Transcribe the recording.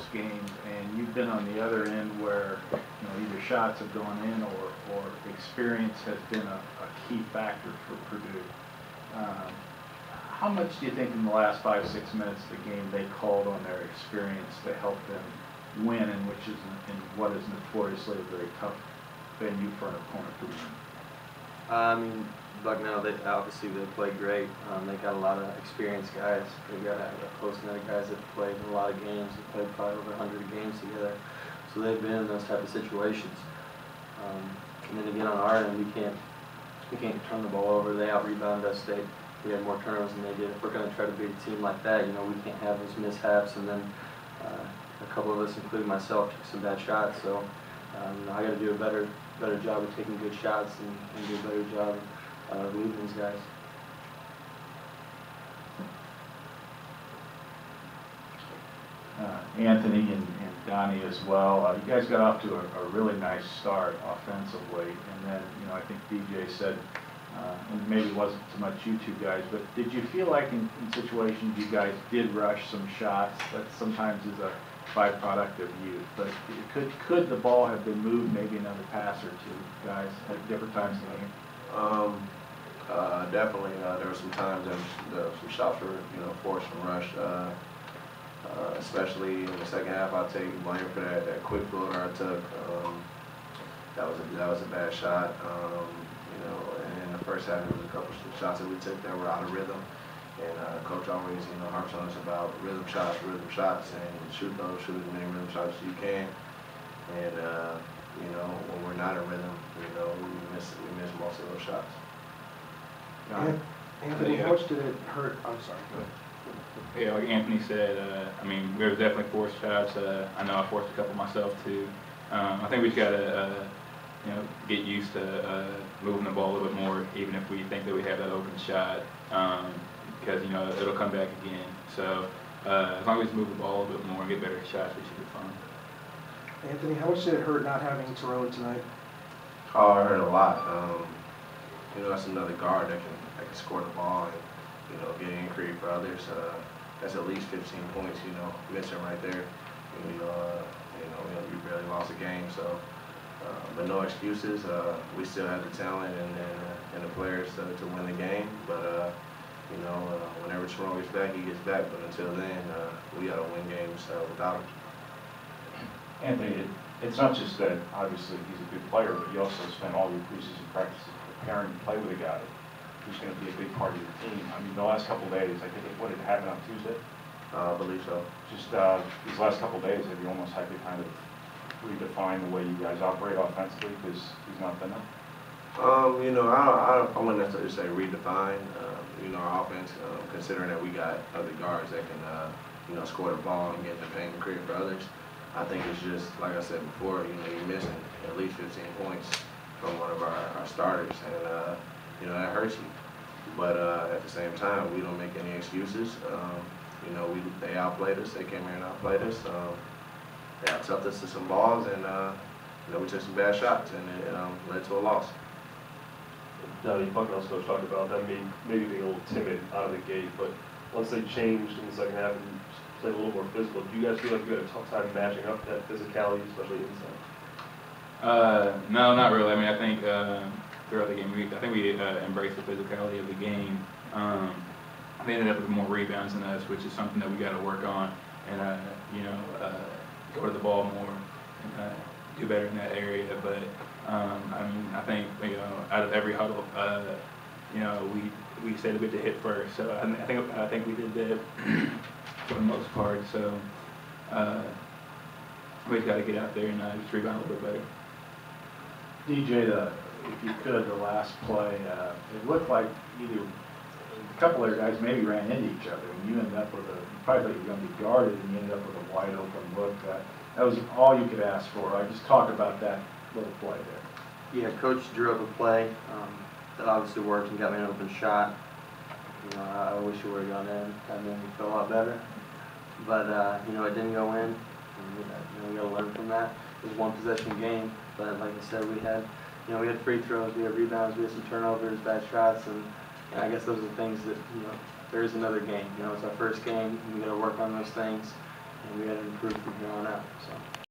most games, and you've been on the other end where either shots have gone in or experience has been a key factor for Purdue. How much do you think in the last 5-6 minutes of the game they called on their experience to help them win, in what is notoriously a very tough venue for an opponent to win? I mean, Bucknell, they played great. They got a lot of experienced guys. They got a close net of guys that played in a lot of games. They played probably over 100 games together. So they've been in those type of situations. And then again, on our end, we can't turn the ball over. They out-rebounded us. We had more turnovers than they did. If we're going to try to beat a team like that, we can't have those mishaps. And then a couple of us, including myself, took some bad shots. So I got to do a better job of taking good shots and do a better job of leading these guys. Anthony and Donnie as well. You guys got off to a really nice start offensively, and then I think DJ said, and maybe it wasn't so much you two guys, but did you feel like in situations you guys did rush some shots? That sometimes is a byproduct of youth, but could the ball have been moved maybe another pass or two, guys, at different times in the game? Definitely. There were some times that some shots were forced and rushed. Especially in the second half, I'll take blame for that quick floater I took. That was a bad shot. And in the first half, there was a couple of shots that we took that were out of rhythm. And Coach always harps on us about rhythm shots, and shoot as many rhythm shots as you can. And when we're not in rhythm, we miss most of those shots. Anthony, how much did it hurt? I'm sorry. Go ahead. Yeah, like Anthony said, I mean, there was definitely forced shots. I know I forced a couple myself too. I think we just got to, get used to moving the ball a little bit more, even if we think that we have that open shot, because it'll come back again. So as long as we move the ball a little bit more and get better shots, we should be fine. Anthony, how much did it hurt not having Tyrone tonight? Oh, it hurt a lot. That's another guard that can score the ball and get an inquiry for others. That's at least 15 points. Missing right there. We barely lost a game. So, but no excuses. We still have the talent and the players to win the game. But whenever Tyrone gets back, he gets back. But until then, we got to win games without him. Anthony, it's not just that obviously he's a good player, but you also spend all your preseason practices preparing to play with a guy who's going to be a big part of your team. I mean, the last couple of days, I think what did it happen on Tuesday? I believe so. Just these last couple of days, have you almost had to kind of redefine the way you guys operate offensively because he's not been there? I wouldn't necessarily say redefine. Our offense, considering that we got other guards that can, score the ball and get the paint and create for others. I think it's just, like I said before, you're missing at least 15 points from one of our starters, and that hurts you. But at the same time, we don't make any excuses. They outplayed us. They came here and outplayed us. They out-toughed us to some balls, and we took some bad shots, and it led to a loss. Donnie, Bucknell's coach talked about them maybe being a little timid out of the gate, but once they changed in the second half and played a little more physical, do you guys feel like you had a tough time matching up that physicality, especially inside? No, not really. I mean, I think throughout the game, I think we embraced the physicality of the game. They ended up with more rebounds than us, which is something that we got to work on, and go to the ball more, and do better in that area. But I mean, I think out of every huddle, we stayed a bit to hit first. So I think we did that for the most part. So we just got to get out there and just rebound a little bit better. DJ, if you could, the last play, it looked like either a couple of guys maybe ran into each other, and you ended up with you probably thought you were going to be guarded, and you ended up with a wide open look. That was all you could ask for. Just talk about that little play there. Yeah, Coach drew up a play that obviously worked and got me an open shot. I wish it would have gone in. That made me feel a lot better. But it didn't go in. And we got to learn from that. It was a one-possession game, but like I said, we had free throws, we had rebounds, we had some turnovers, bad shots, and I guess those are the things that there is another game. It's our first game, and we got to work on those things. and we got to improve from here on out, so.